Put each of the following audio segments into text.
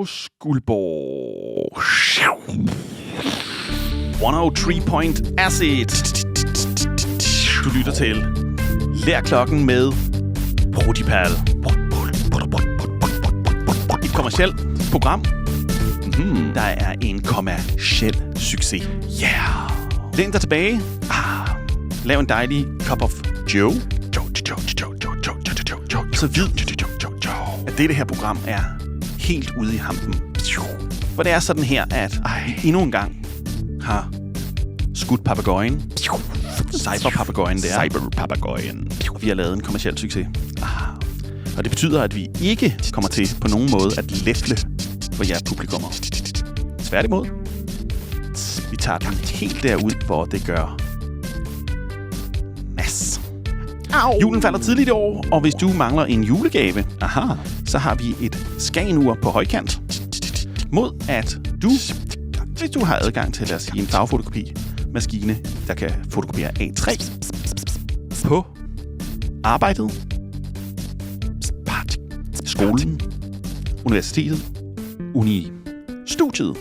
Skuldborg. 103 Point Acid. Du lytter til Lærklokken med Protipal. Et kommercielt program, der er en kommerciel succes. Yeah! Læn dig tilbage. Lav en dejlig cup of Joe. Så vid, at det her program er helt ude i hampen. For det er sådan her, at endnu en gang har skudt papegøjen. Cyberpapegøjen der. Cyberpapegøjen. Og vi har lavet en kommerciel succes. Og det betyder, at vi ikke kommer til på nogen måde at læfle for jeres publikummer. Tværtimod. Vi tager den helt derud, hvor det gør nas. Julen falder tidligt i år, og hvis du mangler en julegave, så har vi et Skagenur på højkant. Mod at du, hvis du har adgang til, lad os sige, en farvefotokopi-maskine, der kan fotokopere A3 på arbejdet, skolen, universitetet, studiet.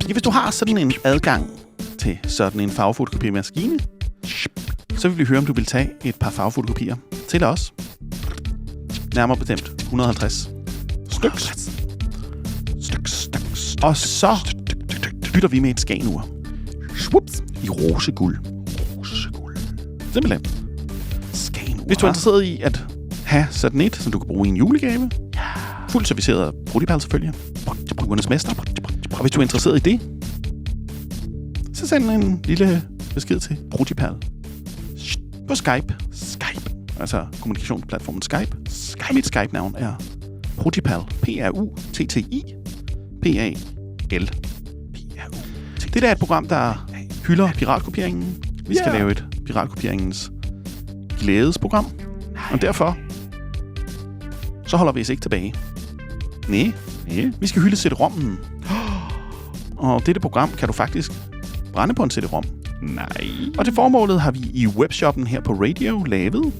Hvis du har sådan en adgang til sådan en farvefotokopi-maskine, så vil vi høre, om du vil tage et par farvefotokopier til os. Nærmere bestemt 150 styks. Og så bytter vi med et Skagenur. I roseguld. Simpelthen. Skagenur. Hvis du er interesseret i at have sådan et, som du kan bruge i en julegave, fuldt serviceret af Protipal selvfølgelig, brugernes mester. Og hvis du er interesseret i det, så send en lille besked til Protipal på Skype. Altså kommunikationsplatformen Skype. Mit Skype-navn er Protipal. Prutipal. Det er et program, der hylder piratkopieringen. Vi skal lave et piratkopieringens glædesprogram. Og derfor så holder vi os ikke tilbage. Nej. Vi skal hylde CD-rommen. Og dette program kan du faktisk brænde på en CD-rom. Nej. Og til formålet har vi i webshoppen her på Radio lavet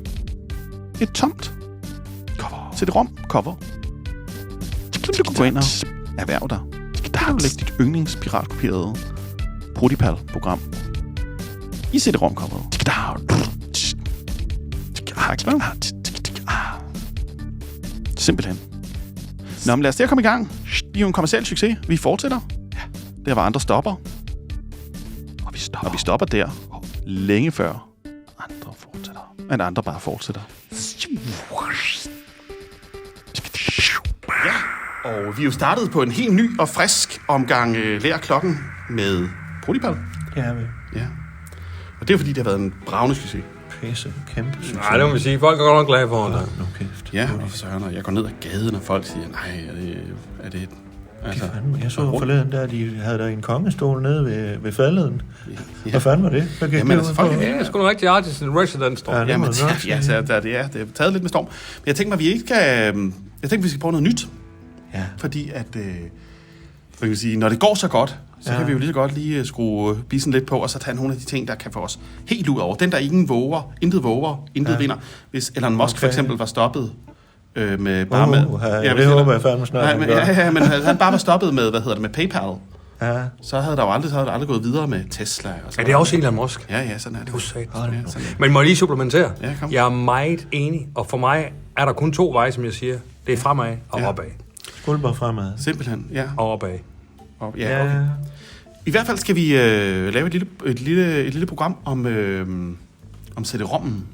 et tomt CD-rom-cover. Du kan gå ind og erhverve dig. Der kan du lægge dit yndlingspiratkopierede Protipal-program i CD-rom-coveret. Simpelthen. Nå, men lad os komme i gang. Vi er jo en kommerciel succes. Vi fortsætter. Der var andre stopper. Og vi stopper der længe før andre fortsætter. Men andre bare fortsætter. Ja, og vi er jo startet på en helt ny og frisk omgang Lærklokken med Protipal. Ja. Og det er fordi, det har været en bravende succes. Kæmpe succes. Nej, det må vi sige. Folk er godt nok glade for det. Ja, og så når jeg går ned ad gaden, og folk siger, nej, er det altså, jeg så forleden der, de havde der en kongestol nede ved faldeden. Ja. Hvad fanden var det? Jamen, altså, folk, det er sgu en rigtig artist in residence, tror jeg. Det er taget lidt med storm. Men jeg tænker mig, vi skal prøve noget nyt. Ja. Fordi at, kan vi sige, når det går så godt, så kan vi jo lige så godt lige skrue bissen lidt på, og så tage nogle af de ting, der kan få os helt ud over. Den, der intet våger, vinder. Hvis Elon Musk for eksempel var stoppet med bare med... det håber jeg fandme snart. Men han bare var stoppet med, med PayPal. Ja. Så havde der jo aldrig gået videre med Tesla. Og Er det også Elon Musk? Ja, sådan er det. Men må jeg lige supplementere? Ja, kom. Jeg er meget enig, og for mig er der kun to veje, som jeg siger. Det er fremad og opad. Skuldborg fremad. Simpelthen, ja. Og opad. Ja, okay. I hvert fald skal vi lave et lille program om CD-rommen.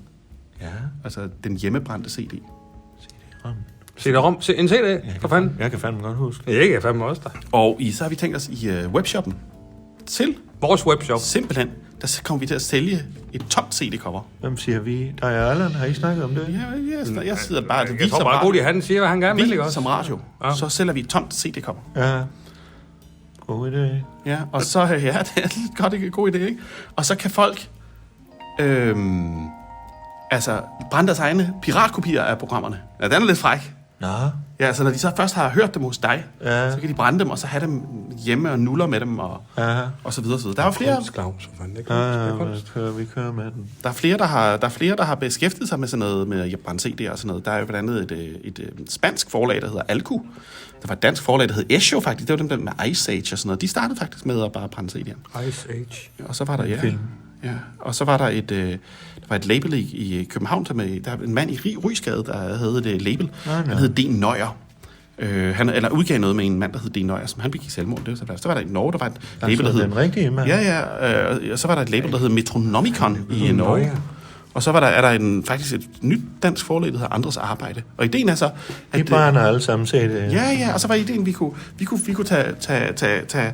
Ja. Altså den hjemmebrændte CD. CD-rom. En CD, for fanden. Jeg kan fandme godt huske. Jeg kan fandme også der. Og så har vi tænkt os i webshoppen til Vores webshop. simpelthen, der kommer vi til at sælge et tomt CD-cover. Hvem siger vi? Der er Allan. Har I snakket om det? Ja, jeg sidder bare... Jeg tror bare, at han siger, hvad han gerne vil, ikke også? Som radio. Ja. Så sælger vi et tomt CD-cover. Ja. God idé. Ja, og så... Ja, det er lidt godt, ikke? God idé, ikke? Og så kan folk... brænde deres egne piratkopier af programmerne. Ja, den er lidt fræk. Nå. Ja, så når de så først har hørt dem hos dig, så kan de brænde dem, og så have dem hjemme og nuller med dem, og så videre. Så der er jo flere... Vi kører med den. Der er flere, der har beskæftiget sig med sådan noget, med at brænde CD'er og sådan noget. Der er jo blandt andet et spansk forlag, der hedder Alku. Der var et dansk forlag, der hed Esho, faktisk. Det var dem der med Ice Age og sådan noget. De startede faktisk med at bare brænde CD'er. Ice Age. Og så var der, ja, og så var der et label i København, der er en mand i Rysgade, der havde et label. Han hed D. Nøjer. Han udgav noget med en mand, der hed D. Nøjer, som han begik selvmord. Så var der i Norge, der var et label, der hed... den rigtige mand? Ja, og så var der et label, der hed Metronomicon i Norge. Og så er der faktisk et nyt dansk forlag, der hedder Andres Arbejde. Og ideen er så... De brænder alle sammen set. Ja, og så var ideen, vi kunne tage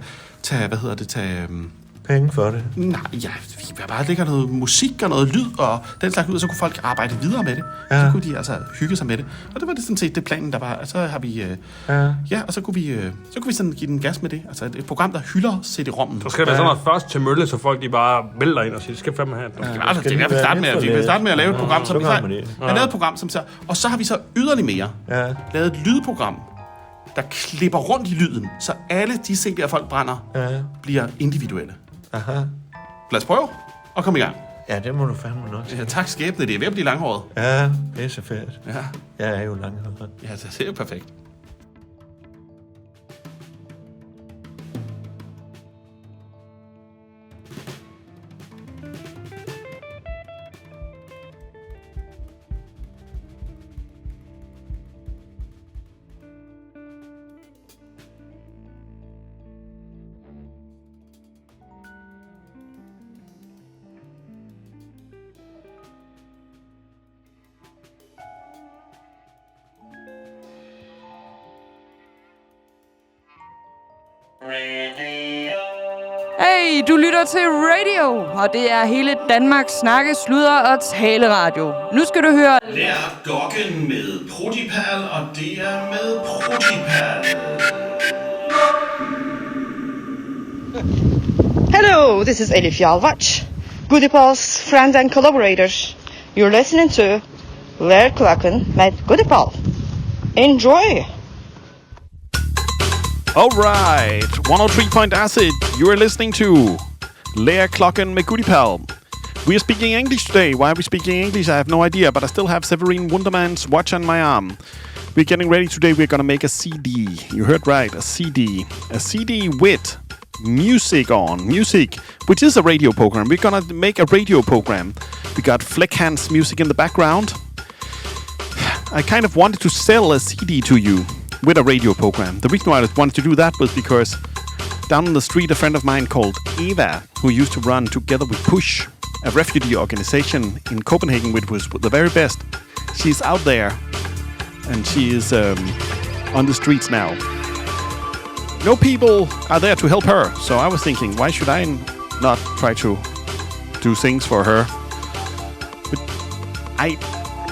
penge for det? Nej, ja, vi bare lægger noget musik og noget lyd og den slags ud, og så kunne folk arbejde videre med det. Så kunne de altså hygge sig med det. Og det var det sådan set det planen, der var. Og så har vi... og så kunne vi sådan give den gas med det. Altså et program, der hylder CD-rommen. Så skal det være sådan noget først til mølle, så folk de bare vælter ind og siger, det skal fandme have. Vi vil starte med at lave et program, som vi har lavet et program, som så... Og så har vi så yderligere mere lavet et lydprogram, der klipper rundt i lyden, så alle de CD'er, folk brænder, bliver individuelle. Aha. Lad os prøve og komme i gang. Ja, det må du fandme nok. Ja, tak skæbne, det er ved at blive langhåret. Ja, det er så fedt. Ja. Jeg er jo langhåret. Ja, det er jo perfekt. Hey, du lytter til Radio, og det er hele Danmarks snakke, sludder og taleradio. Nu skal du høre... Lær Gokken med Protipal, og det er med Protipal. Hello, this is Elif Yalvaç, Goodipal's friend and collaborator. You're listening to Lærklokken med Goodipal. Enjoy! Alright, 103 Point Acid, you are listening to Lærklokken med Goodipal. We are speaking English today. Why are we speaking English? I have no idea, but I still have Severine Wunderman's watch on my arm. We're getting ready today. We're gonna make a CD. You heard right, a CD. A CD with music on. Music, which is a radio program. We're gonna make a radio program. We got Fleckhans music in the background. I kind of wanted to sell a CD to you with a radio program. The reason why I wanted to do that was because down on the street, a friend of mine called Eva, who used to run together with Push, a refugee organization in Copenhagen, which was the very best. She's out there, and she is on the streets now. No people are there to help her, so I was thinking, why should I not try to do things for her? But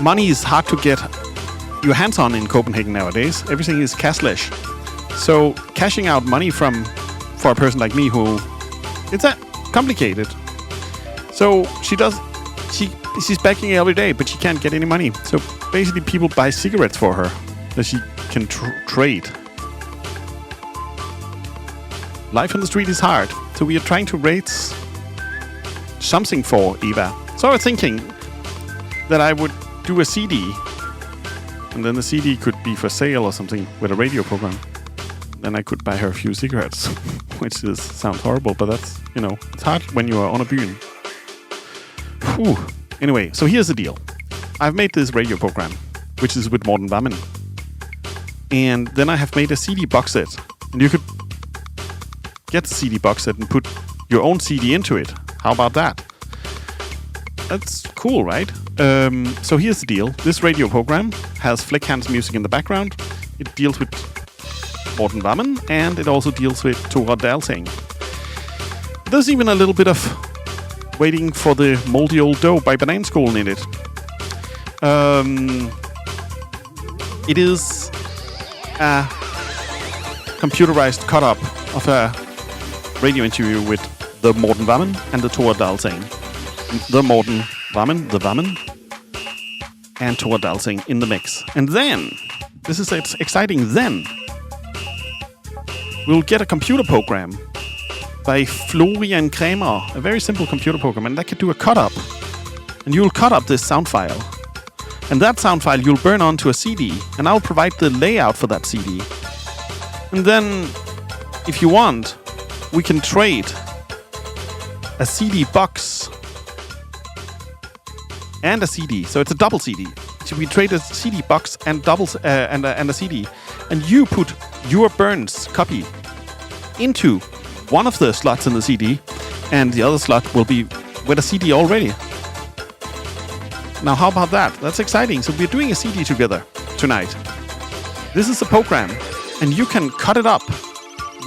money is hard to get your hands on in Copenhagen nowadays. Everything is cashless. So cashing out money for a person like me it's that complicated. So she's begging every day, but she can't get any money. So basically people buy cigarettes for her that she can trade. Life on the street is hard. So we are trying to raise something for Eva. So I was thinking that I would do a CD, and then the CD could be for sale or something with a radio program. Then I could buy her a few cigarettes, which sounds horrible, but that's, it's hard when you are on a byen. Whew. Anyway, so here's the deal. I've made this radio program, which is with Morten Wammen. And then I have made a CD box set. And you could get the CD box set and put your own CD into it. How about that? That's cool, right? So here's the deal. This radio program has Fleckhans music in the background. It deals with Morten Wammen, and it also deals with Tora Dalsing. There's even a little bit of Waiting for the Moldy Old Dough by Bananskolen in it. It is a computerized cut-up of a radio interview with the Morten Wammen and the Tora Dalsing. The Morten Wammen, the Wammen, and Tora Dalsing in the mix. And then This is exciting. Then we'll get a computer program by Florian Kramer, a very simple computer program, and that can do a cut-up. And you'll cut up this sound file. And that sound file you'll burn onto a CD, and I'll provide the layout for that CD. And then, if you want, we can trade a CD box and a CD. So it's a double CD. So we trade a CD box and and a CD. And you put your Burns copy into one of the slots in the CD, and the other slot will be with a CD already. Now, how about that? That's exciting. So we're doing a CD together tonight. This is a program, and you can cut it up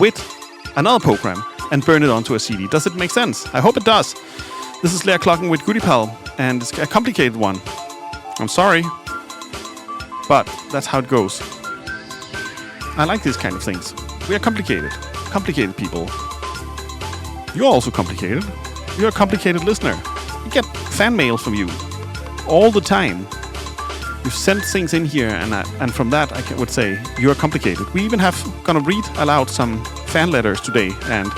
with another program and burn it onto a CD. Does it make sense? I hope it does. This is Lær Klokken with Goodiepal, and it's a complicated one. I'm sorry, but that's how it goes. I like these kind of things. We are complicated. Complicated people. You're also complicated. You're a complicated listener. We get fan mail from you all the time. You send things in here, and from that I would say you're complicated. We even have gonna read aloud some fan letters today, and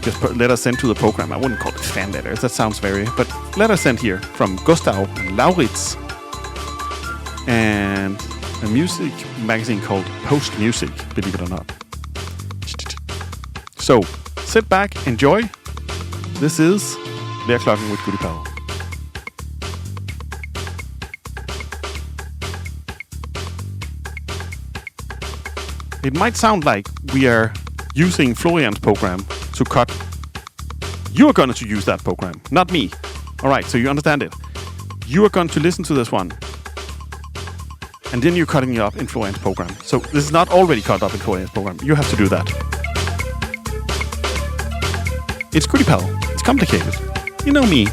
just put letters sent to the program. I wouldn't call it fan letters. That sounds very... But letters sent here from Gustav and Lauritz, and a music magazine called Post Music, believe it or not. So, sit back, enjoy. This is Lær Klokken with Goodiepal. It might sound like we are using Florian's program to cut. You are going to use that program, not me. All right, so you understand it. You are going to listen to this one, and then you're cutting it up in Florian's program. So this is not already cut up in Florian's program. You have to do that. It's Goodiepal. It's complicated. You know me.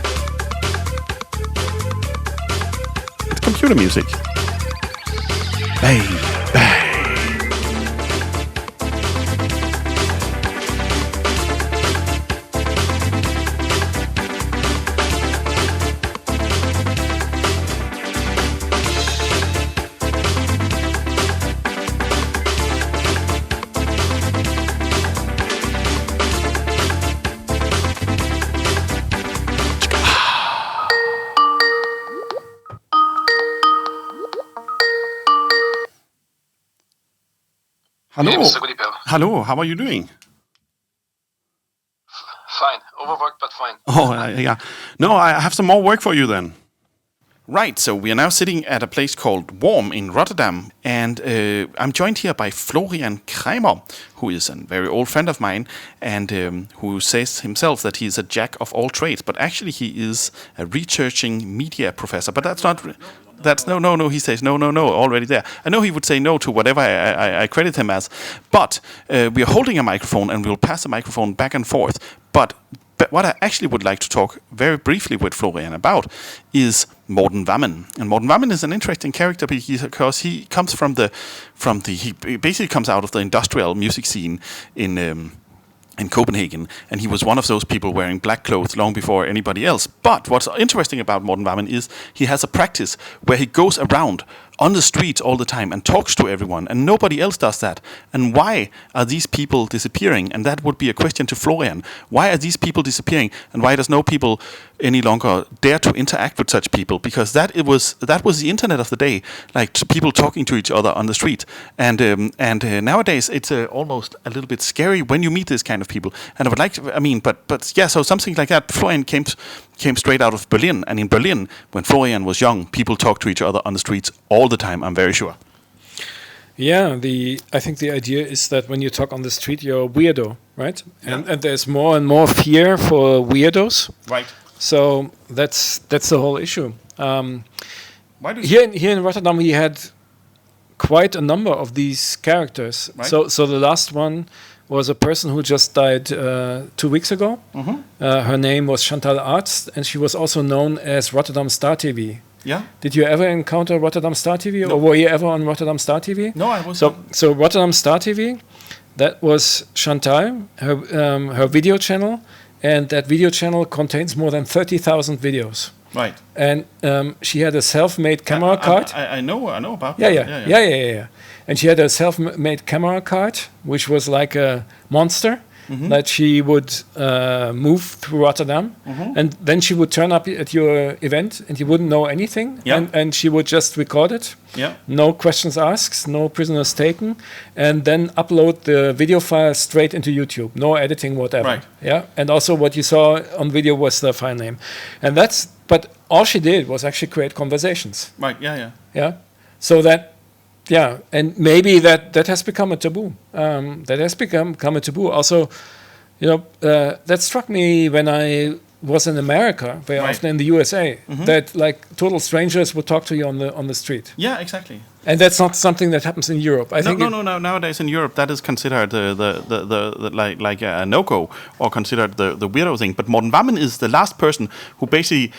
It's computer music. Bang, bang. Hello. Hey, Mr. Goodiepal. Hello, how are you doing? Fine. Overworked, but fine. Oh, yeah. No, I have some more work for you then. Right, so we are now sitting at a place called Warm in Rotterdam, and I'm joined here by Florian Kramer, who is a very old friend of mine, and who says himself that he's a jack of all trades, but actually he is a researching media professor, but that's not... That's no. He says no. Already there. I know he would say no to whatever I credit him as, but we are holding a microphone and we'll pass the microphone back and forth. But what I actually would like to talk very briefly with Florian about is Morten Wammen. And Morten Wammen is an interesting character because he comes he basically comes out of the industrial music scene in Copenhagen, and he was one of those people wearing black clothes long before anybody else. But what's interesting about Morten Wammen is he has a practice where he goes around on the streets all the time and talks to everyone, and nobody else does that. And why are these people disappearing? And that would be a question to Florian. Why are these people disappearing, and why does no people any longer dare to interact with such people? Because that was the internet of the day, like people talking to each other on the street. And nowadays it's almost a little bit scary when you meet this kind of people. And I would like to, but yeah, so something like that. Florian came straight out of Berlin, and in Berlin, when Florian was young, people talked to each other on the streets all the time, I'm very sure. Yeah, I think the idea is that when you talk on the street, you're a weirdo, right? Yeah. And there's more and more fear for weirdos. Right. So that's the whole issue. Here in Rotterdam, we had quite a number of these characters. Right. So the last one was a person who just died 2 weeks ago. Mm-hmm. Her name was Chantal Arzt, and she was also known as Rotterdam Star TV. Yeah. Did you ever encounter Rotterdam Star TV, or were you ever on Rotterdam Star TV? No, I wasn't. So Rotterdam Star TV, that was Chantal, her video channel, and that video channel contains more than 30,000 videos. Right. And she had a self-made camera card. I know about Yeah. And she had a self-made camera card, which was like a monster that she would move through Rotterdam. And then she would turn up at your event and you wouldn't know anything. Yeah. And she would just record it. Yeah. No questions asked, no prisoners taken. And then upload the video file straight into YouTube. No editing, whatever. Right. Yeah. And also what you saw on video was the file name. And but all she did was actually create conversations. Right. Yeah. Yeah. So that, and maybe that has become a taboo. That has become a taboo. Also, that struck me when I was in America, very often in the USA, that like total strangers would talk to you on the street. Yeah, exactly. And that's not something that happens in Europe. I think no. Nowadays in Europe, that is considered the like a no-go or considered the weirdo thing. But Morten Wammen is the last person who basically,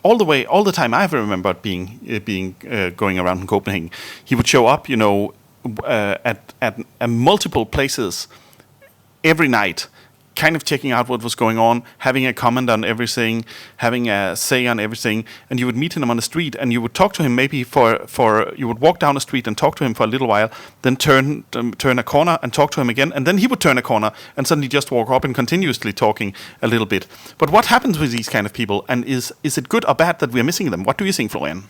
all the time I've remembered being going around in Copenhagen, he would show up, at multiple places every night, kind of checking out what was going on, having a comment on everything, having a say on everything, and you would meet him on the street, and you would talk to him maybe you would walk down the street and talk to him for a little while, then turn a corner and talk to him again, and then he would turn a corner and suddenly just walk up and continuously talking a little bit. But what happens with these kind of people, and is it good or bad that we're missing them? What do you think, Florian?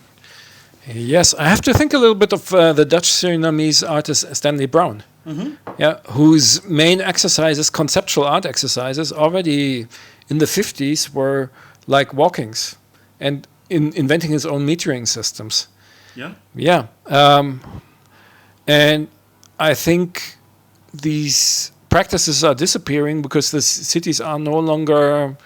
Yes, I have to think a little bit of the Dutch Surinamese artist Stanley Brown. Whose main exercises, conceptual art exercises, already in the 50s were like walkings and inventing his own metering systems. And I think these practices are disappearing because the cities are no longer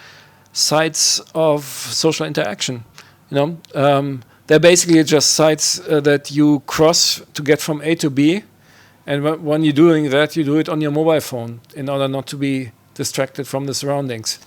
sites of social interaction. They're basically just sites that you cross to get from A to B. And when you're doing that, you do it on your mobile phone in order not to be distracted from the surroundings.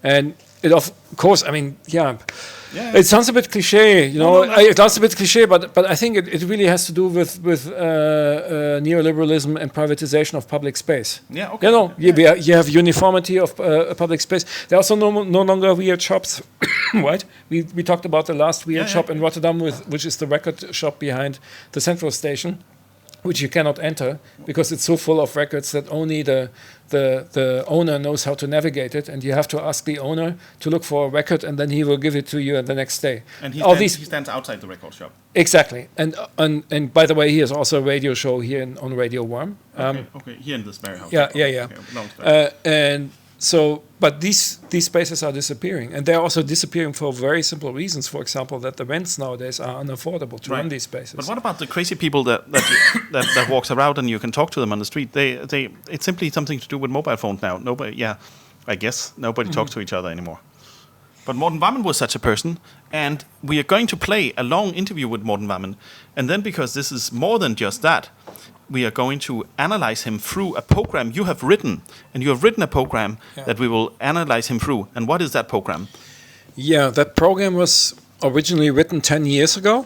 And it, of course, it sounds a bit cliche, It sounds a bit cliche, but I think it really has to do with neoliberalism and privatization of public space. Yeah, okay. You have uniformity of public space. There are also no longer weird shops, right? We talked about the last weird shop in Rotterdam, which is the record shop behind the central station, which you cannot enter because it's so full of records that only the owner knows how to navigate it, and you have to ask the owner to look for a record, and then he will give it to you the next day. And he stands outside the record shop. Exactly. And by the way, he has also a radio show here on Radio Worm. Okay. Here in this very house. Yeah. Okay. And so, but these spaces are disappearing, and they're also disappearing for very simple reasons. For example, that the rents nowadays are unaffordable to run these spaces. But what about the crazy people that walks around and you can talk to them on the street? It's simply something to do with mobile phones now. I guess nobody talks to each other anymore. But Morten Wammen was such a person, and we are going to play a long interview with Morten Wammen, and then because this is more than just that, we are going to analyze him through a program you have written. And you have written a program that we will analyze him through. And what is that program? Yeah, that program was originally written 10 years ago.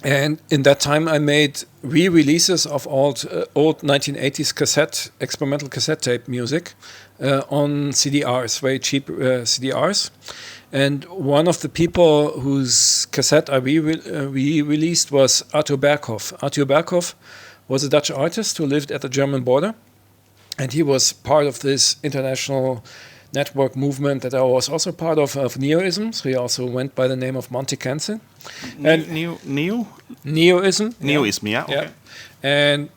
And in that time, I made re-releases of old 1980s experimental cassette tape music on CDRs, very cheap CDRs. And one of the people whose cassette I re-released was Arthur Berghoff. Arthur Berghoff was a Dutch artist who lived at the German border, and he was part of this international network movement that I was also part of Neoism. So he also went by the name of Monty Kensen. And Neoism. Neoism, yeah. Okay. And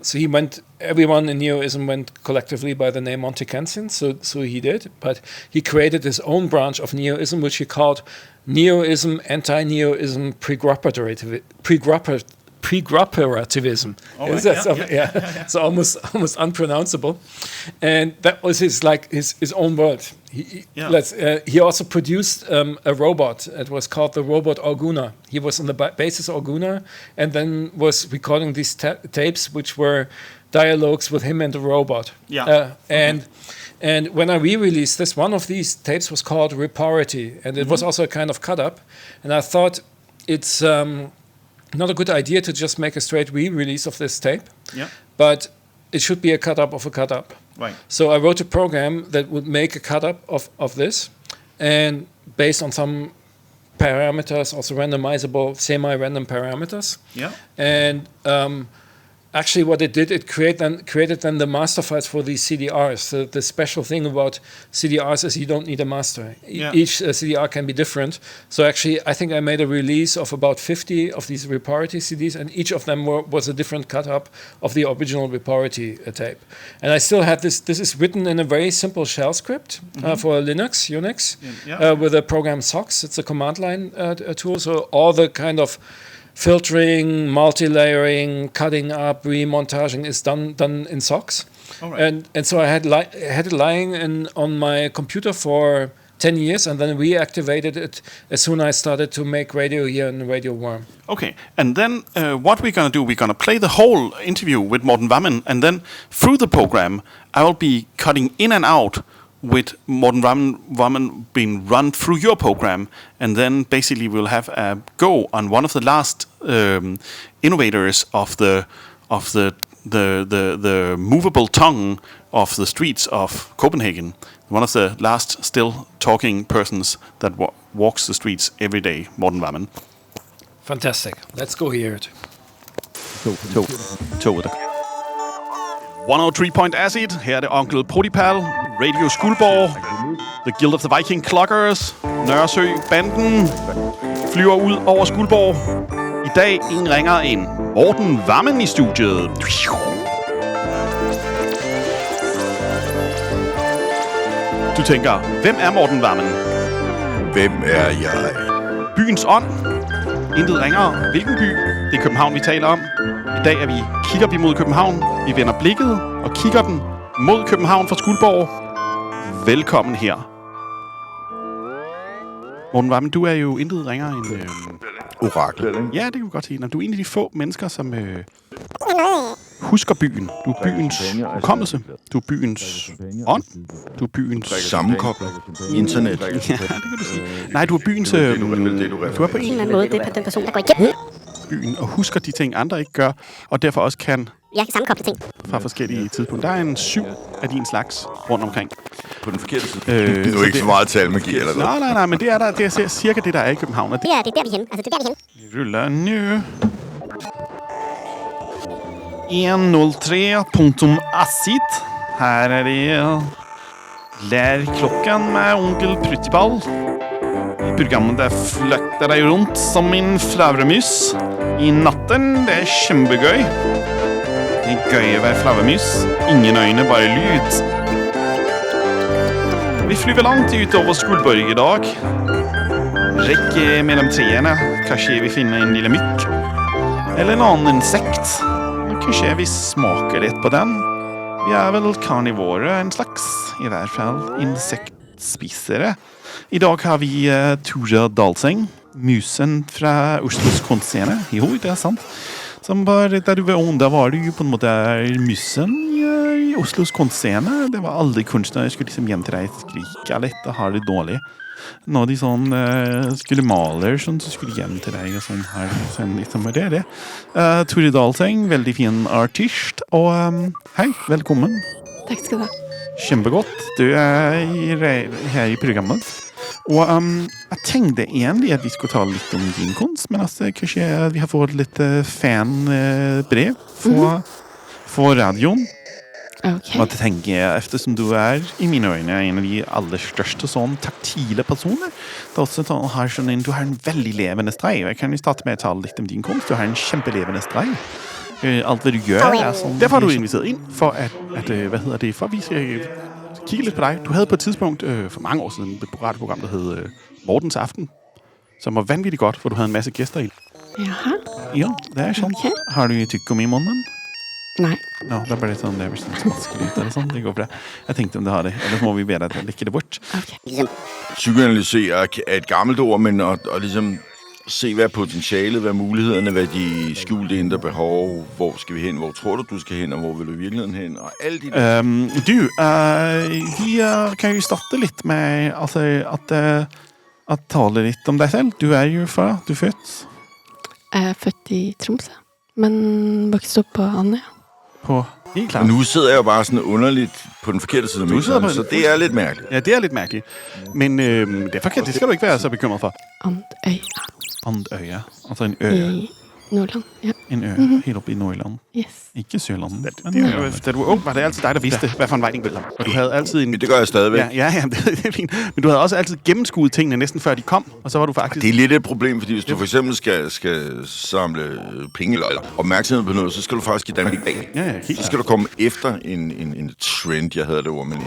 so everyone in Neoism went collectively by the name Monty Kensen. So he did, but he created his own branch of Neoism, which he called Neoism, Anti-Neoism, Pre-Grapperativism. It's almost unpronounceable, and that was his own word. He also produced a robot. It was called the robot Orguna. He was on the basis Orguna, and then was recording these tapes, which were dialogues with him and the robot. And when I re-released this, one of these tapes was called Reparity, and it was also a kind of cut-up. And I thought it's not a good idea to just make a straight re-release of this tape, but it should be a cut-up of a cut-up. Right. So I wrote a program that would make a cut-up of this, and based on some parameters, also randomizable, semi-random parameters. Yeah. And actually what it did, it created then the master files for these CDRs. So the special thing about CDRs is you don't need a master. Yeah. Each CDR can be different. So actually, I think I made a release of about 50 of these Reparity CDs, and each of them was a different cut-up of the original Reparity tape. And I still have this. This is written in a very simple shell script for Linux, Unix, with a program SOX. It's a command line tool. So all the kind of filtering, multi-layering, cutting up, remontaging is done in SOX. Right. And so I had it lying on my computer for 10 years and then reactivated it as soon as I started to make radio here in Radio Worm. Okay, and then what we're going to do, we're going to play the whole interview with Morten Wammen, and then through the program, I will be cutting in and out with Morten Wammen being run through your program, and then basically we'll have a go on one of the last innovators of the movable tongue of the streets of Copenhagen. One of the last still talking persons that walks the streets every day, Morten Wammen. Fantastic. Let's go hear it. Toget. 103 Point Acid. Her det Onkel Protipal, Radio Skuldborg, The Guild of the Viking Clockers, Nørresø Banden flyver ud over Skuldborg. I dag ingen ringer end Morten Wammen i studiet. Du tænker, hvem er Morten Wammen? Hvem er jeg? Byens ånd. Intet ringere. Hvilken by? Det er København, vi taler om. I dag kigger vi mod København. Vi vender blikket og kigger den mod København fra Skuldborg. Velkommen her. Morten Wammen, du er jo intet ringere end... Orakel. Ja, det kan vi godt sige. Når du er en af de få mennesker, som husker byen. Du er byens hukommelse. Du er byens ånd. Du er byens... Sammenkobling. Internet. Ja, det kan du sige. Nej, du er byens... du er på en eller anden måde den person, der går igennem byen og husker de ting, andre ikke gør, og derfor også kan sammenkoble ting fra forskellige tidspunkter. Der er en 7 af din slags rundt omkring. På den forkerte side. Det er jo ikke så meget talmagi eller noget. Nej, men det er cirka det, der er i København. Det er der, vi er henne. Altså, det er der, vi er henne. Ruller nu. 103.acid. Her er det lærklokken med Onkel Prutipal. I programmet der fløkter deg rundt som en flavremys. I natten, det er kjempegøy. Det er gøy å være flavremys. Ingen øyne, bare lyd. Vi flyver langt utover Skuldborg i dag. Rekk mellom treene. Kanskje vi finner en lille mykk. Eller en annen insekt. Kanskje vi smaker litt på den. Vi er vel karnivore, en slags. I hvert fall insektspisere. I dag har vi Tora Dalseng, musen fra Oslos kunstscene. Jo, det er sant. Som var, da du var ung, da var du jo på en måte musen i Oslos kunstscene. Det var alle kunstnere skulle liksom hjem til deg, skrike litt og ha det dårlig. Når de sånn skulle maler, sånn, så skulle de hjem til deg og sånn her. Sånn, liksom, det er det. Tora Dalseng, veldig fin artist. Og hei, velkommen. Takk skal du ha. Kjempegodt. Du er her i programmet. Og jeg tenkte egentlig at vi skulle ta litt om din kunst, men altså, kanskje vi har fått litt fanbrev for radioen. Okay. Og jeg tenker, eftersom du er i mine øyne en av de aller største sånn taktile personer, det er også du har en veldig levende streg. Jeg kan jo starte med å tale litt om din kunst. Du har en kjempelevende streg. Alt hvad du gør er sådan. Derfor har du inviteret ind for at for vi skal kigge lidt på dig. Du havde på et tidspunkt for mange år siden et radioprogram, der hed Mortens Aften, som var vanvittigt godt, for du havde en masse gæster i. Jaha. Ja, det er sådan. Okay. Har du tyggegummi i munden? Nej. Nå, der bare det sådan der, hvis den skal ut eller sådan. Det går bra. Jeg tænkte, om du har det. Ellers må vi være der, lægge det bort. Okay. Psykoanalysere er et gammelt ord, men at ligesom se, hvad er potentialet, hvad er mulighederne, hvad de skjulte indre behov, hvor skal vi hen, hvor tror du skal hen, og hvor vil du i virkeligheden hen, og alle de der. Vi kan jo starte lidt med at tale lidt om dig selv. Du er jo fra, du er født? Jeg er født i Tromsø, men vokste opp på Andøya. På Helt klart. Og nu sidder jeg jo bare sådan underligt på den forkerte side af mikrofonen, så det er lidt mærkeligt. Ja, det er lidt mærkeligt. Men det skal du ikke være så bekymret for. Andøya. Andøya. Altså en ø. I Nordland, ja. En ø, helt oppe i Nordjylland. Yes. Ikke Sjælland. Da du var ung, var det altid dig, der vidste, hvad for en vej den ville. Og du havde altid en... Det gør jeg stadigvæk. Ja, det er fint. Men du havde også altid gennemskuet tingene næsten før de kom, og så var du faktisk... Det er lidt et problem, fordi hvis du for eksempel skal samle penge eller opmærksomhed på noget, så skal du faktisk give Danmark bag. Ja, helt så skal du komme efter en trend, jeg havde det ord, men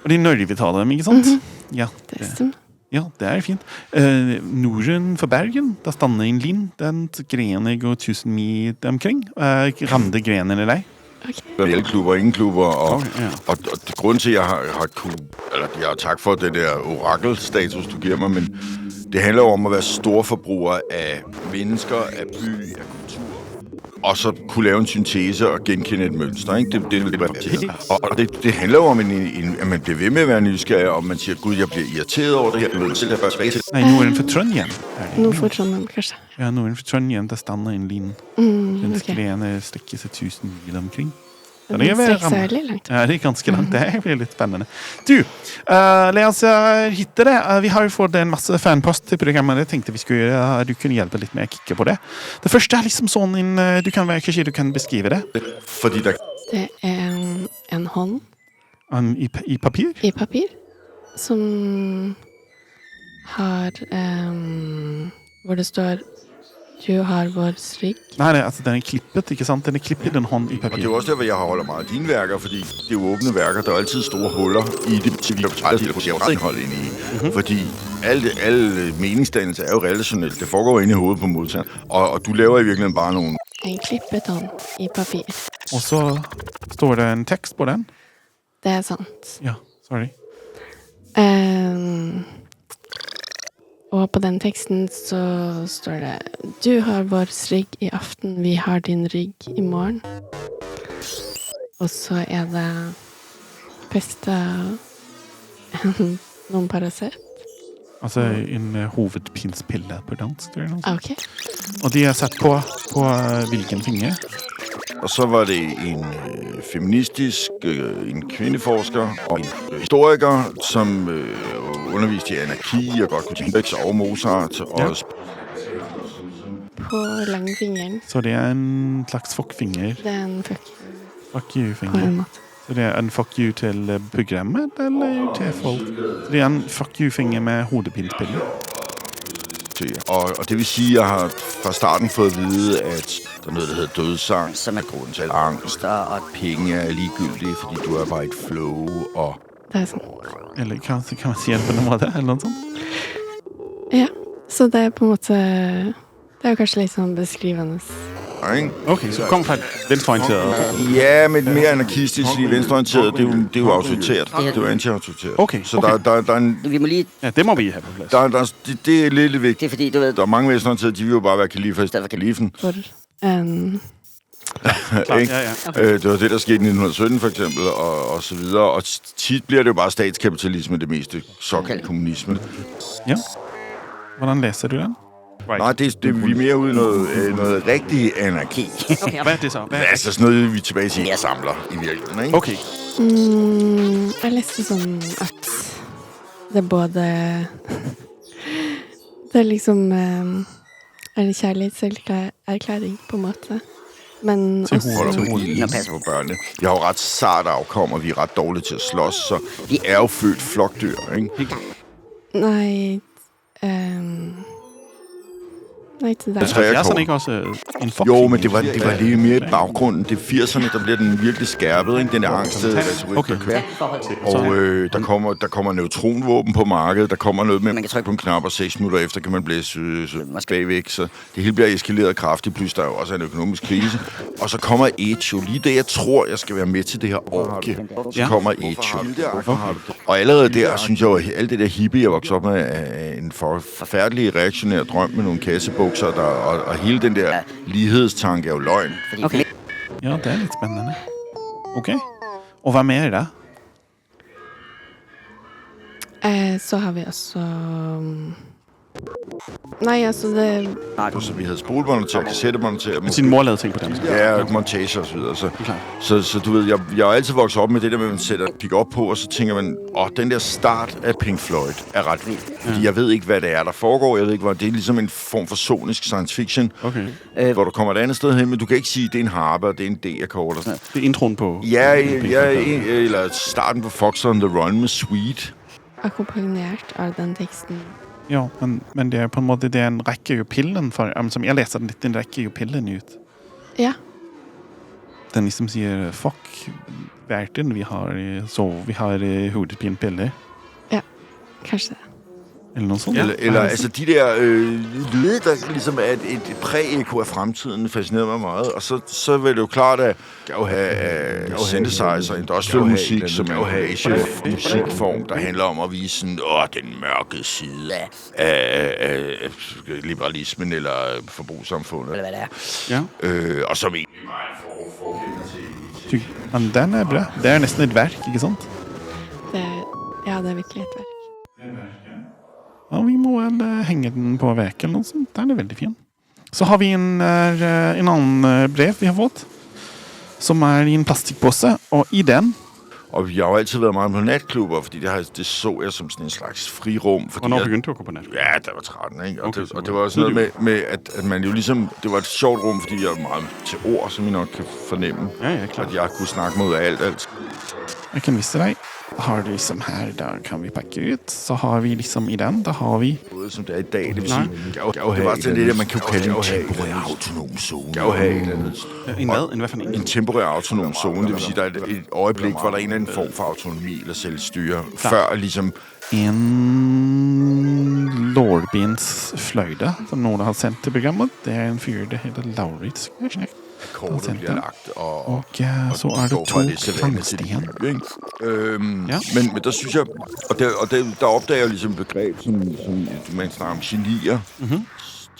og det er nødvendigt, vi taler dem, ikke sant? Ja, Det stemmer. Ja, det er fint. Norden for Bergen, der standa en lin, den grener går 1000 mil omkring. Ramte grenen eller ej? Okay. Alle klubber, ingen klubber, og, Okay, ja. og grunden til, at jeg har tak for det der orakelstatus, du giver mig, men det handler jo om at være storforbruger af mennesker, af by, af kultur, og så kunne lave en syntese og genkende et mønster, ikke? Det handler jo om, at man bliver ved med at være nysgerrig, og man siger, gud, jeg bliver irriteret over det her. Nej, Norden for Trondheim. Nord for Trondheim, kanskje. Ja, Norden for Trondheim, der standa en lin. Den grene strekker seg 1000 mil omkring. Ja, Den strekker seg veldig langt. Ja, det er ganske langt. Det blir litt spennende. Du, la oss hitte det. Vi har jo fått en masse fanpost til programmet. Jeg tenkte vi skulle gjøre, du kunne hjelpe litt med å kikke på det. Det første er liksom sånn kanskje du kan beskrive det? Fordi der... Det er en hånd I papir? i papir som har hvor det står du har vår strikk. Nej, altså den er klippet, ikke sant? Den er klippet den hånd i papir. Og det er jo også derfor, jeg holder meget af dine værker, fordi det er jo åbne værker, der er altid store huller i det, til vi har indhold ind i. Fordi alle meningsdannelse er jo relationelt. Det foregår inde i hovedet på modtageren. Og du laver i virkeligheden bare nogle... En klippet hånd i papir. Og så står det en tekst på den. Det er sant. Ja, sorry. Og på den teksten så står det du har vår strikk i aften, vi har din rygg i morgen. Og så er det pesta noen Paracet. Altså en hovedpinspille på dansk, tror jeg. Okay. Og de er sat på hvilken finger? Og så var det en feministisk, en kvindeforsker og en historiker, som underviste i anarki og godt kunne tænke Bex og Mozart. Ja. Og På langfingeren. Så det er en slags fuckfinger? Det er en Fuck you på en finger. måte. Så det er en fuck you til programmet, eller til folk? Så det er en fuck you finger med hovedpinspille? det vil sige, at jeg har fra starten fået at vide, at der er noget, der hedder dødsang, som er grunden til angst, og at penge er ligegyldige, fordi du er bare et flow, og... Det er sant. Eller kan man si det på noen måte, eller noe sånt? Ja, så det er på en måte... Det er jo kanskje litt sånn beskrivende. Okay, så du kommer fra et venstreorienteret... Ja, men mere anarkistisk, fordi venstreorienteret, det er jo autoritært. Det er jo anti-autoritært. Okay, så der er en... Vi må lige... Ja, det må vi have på plads. Det er lidt vigtigt. Det er fordi, du ved... Der er mange venstreorienterede, de vil jo bare være kalifer i stedet for kalifen. For en... Ja. Det var det, der skete i 1917 for eksempel, og så videre. Og tit bliver det jo bare statskapitalisme, det meste såkaldt kommunisme. Ja. Hvordan læser du den? Right. Nej, vi er mere ude i noget rigtig anarki. Okay, hvad er det så? Altså sådan noget, vi tilbage til samler i virkeligheden, ikke? Okay. Jeg leste sånn at det er både... Det er liksom... Er det kjærlighetserklæring på en måte? Men til også... Til passer på børnene. Vi har jo ret sart afkom, og vi er ret dårlige til at slås, så vi er jo født flokdyr, ikke? Nej... Nej, til dig. Er 80'erne ikke også en fuck? Jo, men det var lige mere i baggrunden. Det er 80'erne, der bliver den virkelig skærpet, ikke? Den der angstede retorik, okay. Og der kommer neutronvåben på markedet. Der kommer noget med, man kan trykke på en knap, og 6 minutter efter kan man blæse bagvæk. Så det hele bliver eskaleret kraftigt, plus der er jo også en økonomisk krise. Og så kommer AIDS jo lige det, jeg tror, jeg skal være med til det her orgie. Så kommer AIDS jo. Og allerede der, synes jeg jo, at alt det der hippie, jeg voksede op med, er en forfærdelig reaktionær drøm med nogle kassebukser, og hele den der lighedstanke er jo løgn. Okay. Ja, det er lidt spændende. Okay. Og hvad mere er der? Så har vi også Nej, altså det... Så vi havde spolebåndoptager, kassettebåndoptager. Sin mor lavede ting på dem. Ja, montage og så videre. Så du ved, jeg har altid vokset op med det der med, at man sætter pick-up på, og så tænker man, den der start af Pink Floyd er ret vild. Fordi jeg ved ikke, hvad det er, der foregår. Jeg ved ikke, hvad det er ligesom en form for sonisk science fiction, hvor du kommer et andet sted hen, men du kan ikke sige, at det er en harpe, det er en D-akkord. Ja, det er introen på... Eller starten på Fox on the Run med Sweet. Akkompagnert av den teksten. Ja, men det er på en måte, den rækker jo pillen for... Som jeg læser den lidt, den rækker jo pillen ut. Ja. Den liksom siger, fuck verden, vi har hovedpinepiller. Ja, kanskje det. Eller noget sådan. Eller altså de der lyde, der ligesom er et præ-eko af fremtiden, fascinerer mig meget. Og så vil det jo klart, at jeg jo have synthesizer, industrial musik, som er jo have musikform, der handler om at vise sådan, den mørke side af liberalismen eller forbrugssamfundet. Eller hvad det er. Ja. Og som egentlig Men den er bra. Det er næsten et værk, ikke sant? Det er virkelig et værk. Ja, vi må vel hænge den på væg eller noget sånt. Den er veldig fin. Så har vi en anden brev, vi har fået, som er i en plastikpåse, og i den... Og jeg har jo altid været meget på natklubber, fordi det så jeg som sådan en slags frirum. Hvornår begyndte du at gå på natklubber? Ja, der var 13, ikke? Og det var også noget med at man jo ligesom... Det var et sjovt rum, fordi jeg er meget til ord, som I nok kan fornemme. Ja, klart. At jeg kunne snakke mod alt. Jeg kan vise dig. Har du liksom her, der kan vi pakke ut. Så har vi liksom i den, der har vi... Som det er i dag, det vil sige... Det var sådan det der, man kan kalde en temporær autonom zone. En hvad? En hvad for en? En temporær autonom zone, det vil sige, der er et øjeblik, hvor der er en eller anden form for autonomi eller selvstyre. Før ligesom... En lårbens fløjte, som nogen har sendt til programmet. Det er en fyr, der hedder Laurits. Akkordet bliver lagt, og så er det 2 klangsten. Men der synes jeg, og der opdager jeg ligesom et begreb, som man snakker om genier.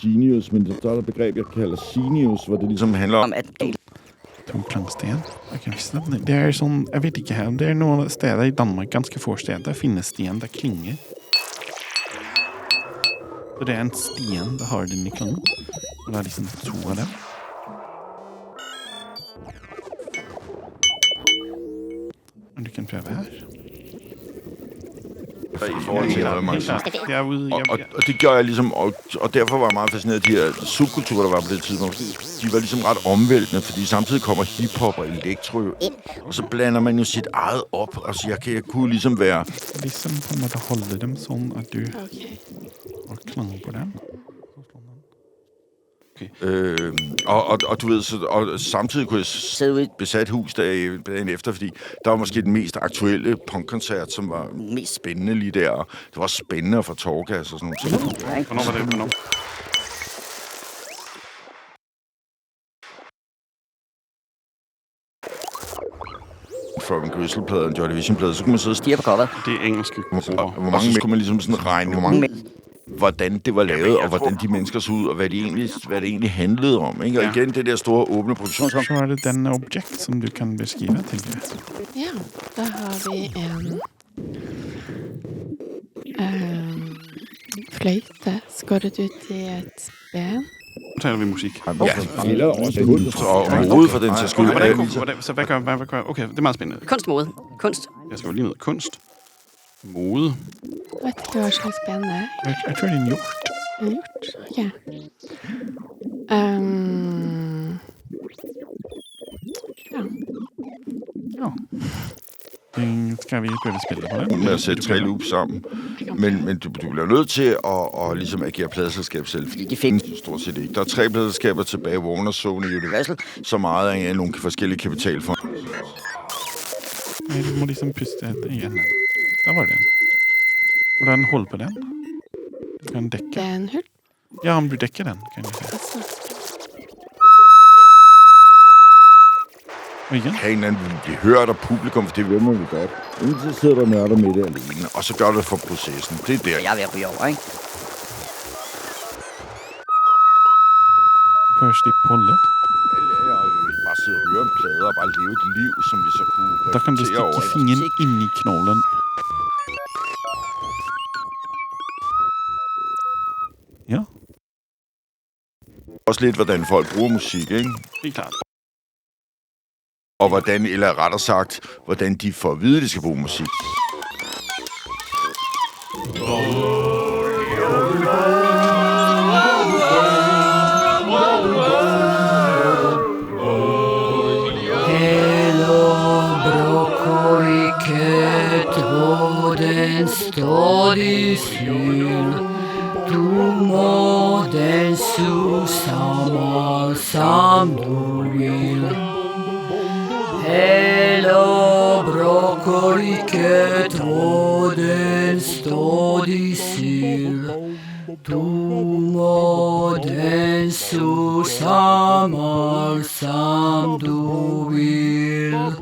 Genius, men der er et begreb, jeg kalder genius, hvor det ligesom handler om... 2 klangsten. Det er sådan, jeg ved ikke her, det er nogle steder i Danmark, ganske få steder, findes sten, der klinger. Så det er en sten, der har den i klangen. Og der er liksom 2 af dem. Du kan prøve her. I forhold til, hvad man siger. Og det gjorde jeg ligesom, og derfor var jeg meget fascineret af de her subkulturer, der var på det tidspunkt. De var ligesom ret omvæltende, fordi samtidig kommer hiphop og elektro ind, og så blander man jo sit eget op. Altså, jeg kunne ligesom være... Ligesom på en måde holde dem sådan, at du har klang på dem. Okay. Og du ved, og samtidig kunne jeg sidde i et besat hus dagen efter, fordi der var måske den mest aktuelle punkkoncert, som var mest spændende lige der. Det var også spændende at få Torgas og sådan noget. Hvornår var det? Hvornår? Froggen Grizzle-plade og en Joy Division-plade, så kunne man sidde og stirre på coveret. Det er engelske. Hvor mange kunne man ligesom sådan regne, hvordan det var lavet, og hvordan de mennesker så ud, og hvad det egentlig handlede om. Ikke? Og igen, det der store åbne produktionsrum. Så er det den objekt, som du kan beskrive til det. Ja, der har vi en fløjte skåret ud i et ben. Nu taler vi musik. Ja, og mode for den til skyld. Så hvad gør? Okay, det er meget spændende. Kunstmode. Kunst. Jeg skal jo lige ned. Kunst. Mode. Jeg vet ikke hva slags ben det er. Jeg tror, det er en hjort. En hjort? Ok. Ja. Skal vi prøve at spille på det? Med at sætte 3 loops sammen. Men du bliver nødt til at ligesom agere pladeselskab selv, fordi de findes stort set ikke. Der er 3 pladeselskaber tilbage, Warner, Sony, Universal, så meget af nogle forskellige kapitalfond. Nej, du må ligesom puste igen. Der var den. Og der er en hull på den. Du kan dække. Det er en hull? Ja, om du dækker den, kan jeg sige. Og igen? Kan en anden blive hørt af publikum, for det vil man jo godt. Inden så sidder der nørder med det alene, og så gør det for processen. Det er der. Jeg er ved at blive over, ikke? Prøv at slippe hullet. Bare sidde og høre en plade og bare leve et liv, som vi så kunne der kan du stikke fingeren ind i knoglen. også lidt, hvordan folk bruger musik, ikke? Helt klart. Og hvordan, eller rettere sagt, hvordan de får at vide, at de skal bruge musik. Den står i syl. Du må den susammer som du vil. Hello, broccoli, kødrå, den står i syl. Du må den susammer som du vil.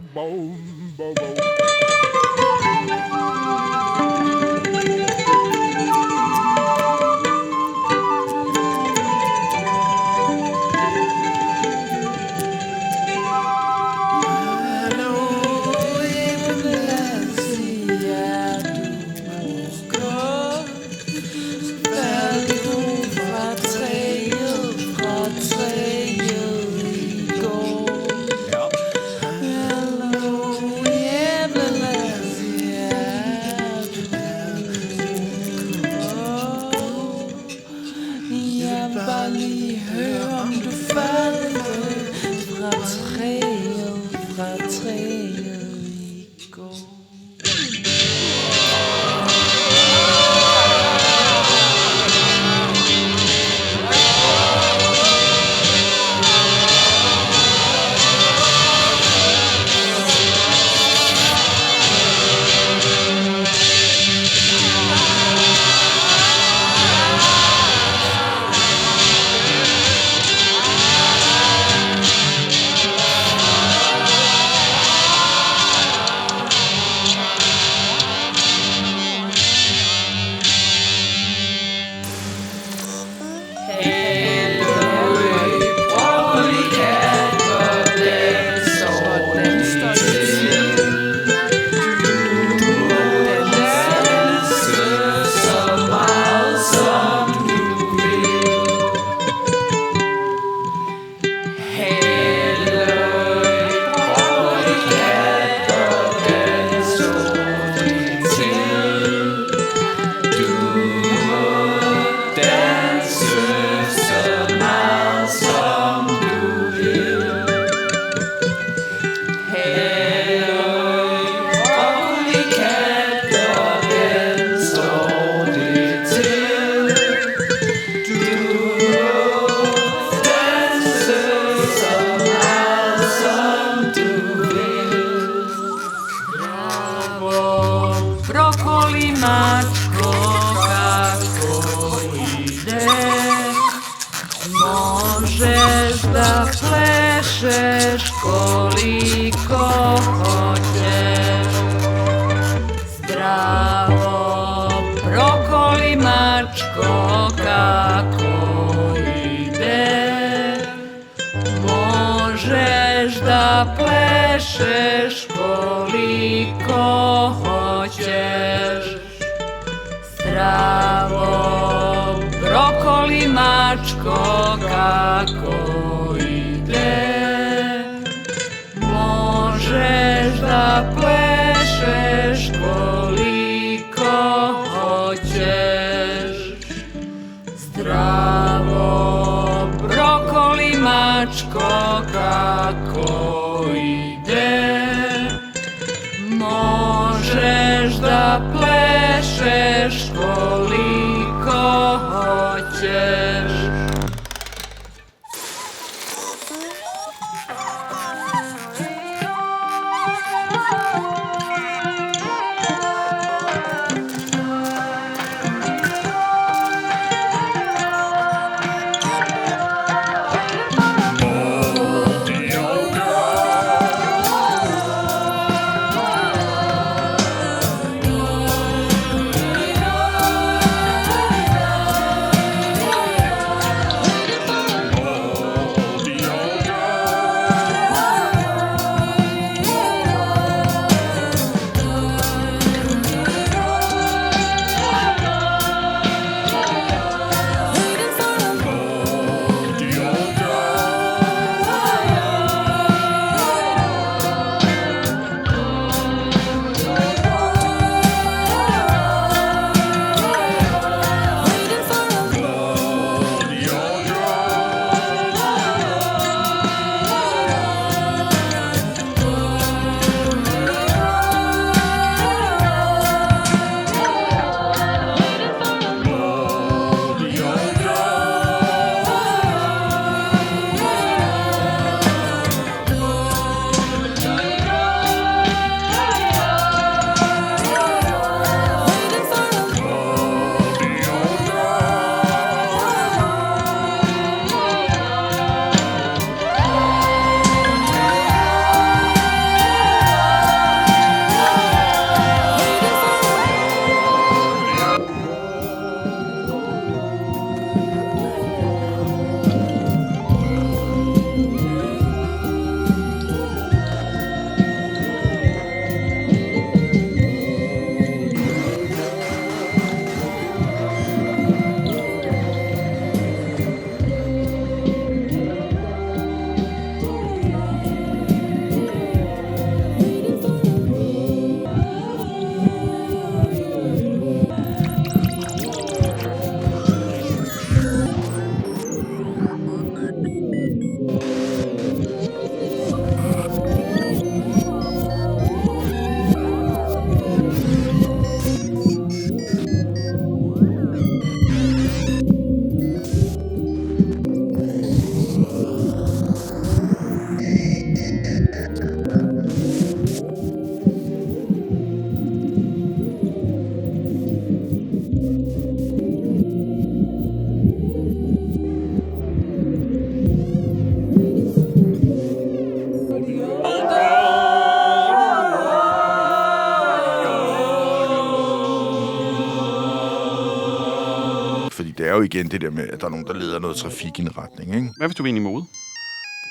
er jo igen det der med, at der er nogen, der leder noget trafik i en retning, ikke? Hvad hvis du er inde i mode?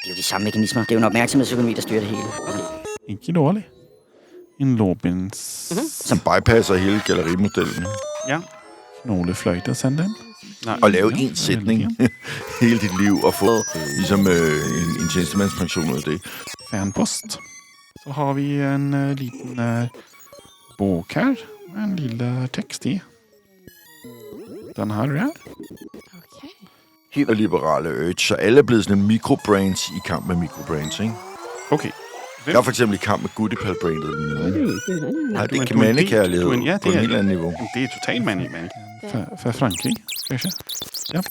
Det er jo de samme mekanismer. Det er jo en opmærksomhedsøkonomi, der styrer det hele. Okay. Ikke dårligt. En Lobens. Som bypasser hele gallerimodellen. Ja. Nogle fløjter, Sanden. Og lave en sætning hele dit liv, og få ligesom en tjenestemandspension ud af det. Fanpost. Så har vi en liten bok her, med en lille tekst i. Den har du her. Hyperliberale urge, så alle er blevet sådan en microbrains i kamp med microbrains, ikke? Okay. Jeg er for eksempel i kamp med Goodipal-brandet lige nu. Nej, det er kemane-kærlighed på et helt andet niveau. Det er totalt mani. Fra Frankrig, kanskje? Ja.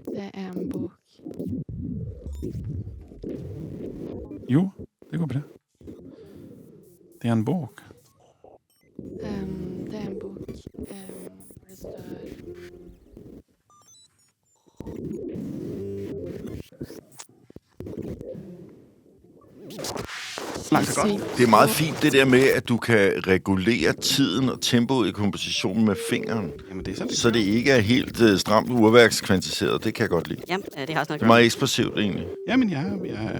Det er en bok. Jo, det går bra. Det er en bok. Det er en bok. Det står... Det er meget fint, det der med, at du kan regulere tiden og tempoet i kompositionen med fingeren. Jamen, det er så det ikke er helt stramt urværkskvantiseret. Det kan jeg godt lide. Ja, det har også noget. Det er meget ekspressivt, egentlig. Jamen,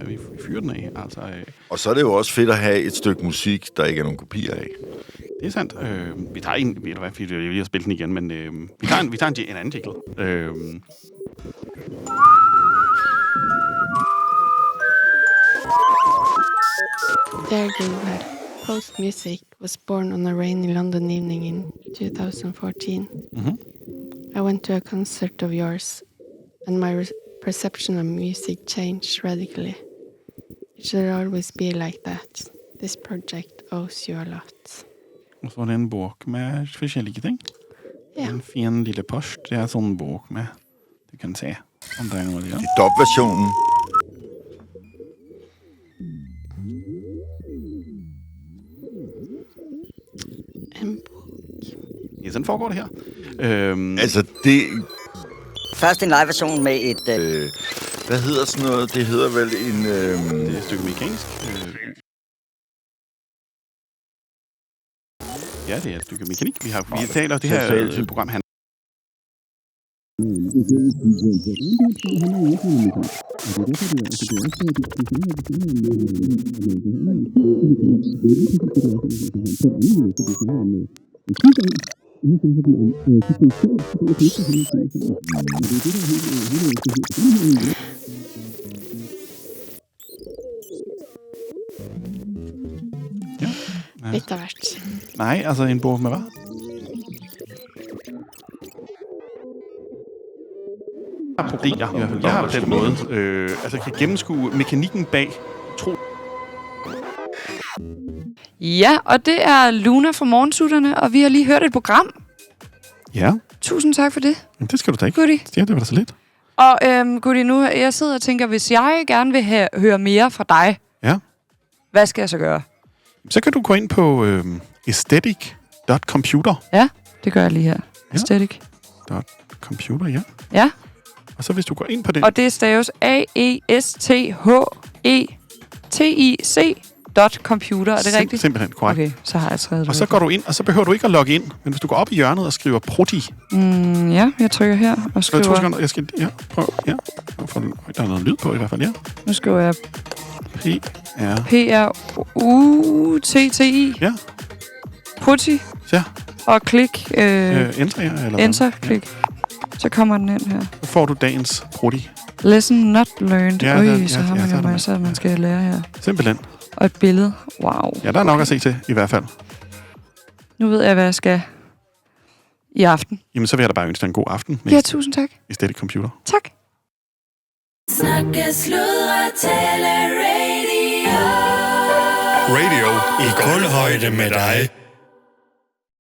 vi fyrer den af. Altså, Og så er det jo også fedt at have et stykke musik, der ikke er nogen kopier af. Det er sandt. Vi tager en... Ved du hvad, fordi jeg lige har spillet den igen, men vi tager en anden jingle. There you were. Post Music was born on a rainy London evening in 2014. Mm-hmm. I went to a concert of yours, and my perception of music changed radically. It should always be like that. This project owes you a lot. Og så er det en bok med forskellige ting. Ja. En fin lille post. Det er sådan en bok med... Du kan se om der er noget der. Det er dub-versionen. En bok. Ja, sådan foregår det her. Altså, det... Først en live-version med et... Hvad hedder sådan noget? Det hedder vel en... Det er et stykke mekanisk. Ja, det er et stykke mekanik. Vi taler det her program her. Litt av hvert. Nej, altså en bog med hvad? Problemer, i hvert fald. Jeg har på den måde. Altså, kan gennemskue mekanikken bag tro. Ja, og det er Luna fra Morgensutterne, og vi har lige hørt et program. Ja. Tusind tak for det. Det skal du da ikke. Goody. Ja, det var da så lidt. Og Goody, nu jeg sidder og tænker, hvis jeg gerne vil høre mere fra dig, ja, hvad skal jeg så gøre? Så kan du gå ind på aesthetic.computer. Ja, det gør jeg lige her. Ja. Aesthetic.computer, ja. Ja. Og så hvis du går ind på den... Og det staves AESTHETIC.computer, er det rigtigt? Simpelthen, korrekt. Okay, så har jeg skrevet det. Og så går du ind, og så behøver du ikke at logge ind. Men hvis du går op i hjørnet og skriver Proti... ja, jeg trykker her og skriver... 2 sekunder, jeg skal... Ja, prøv. Ja. Der er noget lyd på i hvert fald, ja. Nu skriver jeg... P-R-U-T-T-I. Ja. Proti. Ja. Og klik... enter, ja. Eller enter, klik. Så kommer den ind her. Så får du dagens Proti. Lesson not learned. Ja, så har man jo masser, man skal lære her. Simpelthen. Og et billede. Wow. Ja, der er nok at se til, i hvert fald. Nu ved jeg, hvad jeg skal i aften. Jamen, så vil jeg da bare ønske dig en god aften. Ja, tusind tak. Aesthetic Computer. Tak. Snakke, sludre, tale, radio. Radio i kulhøjde med dig.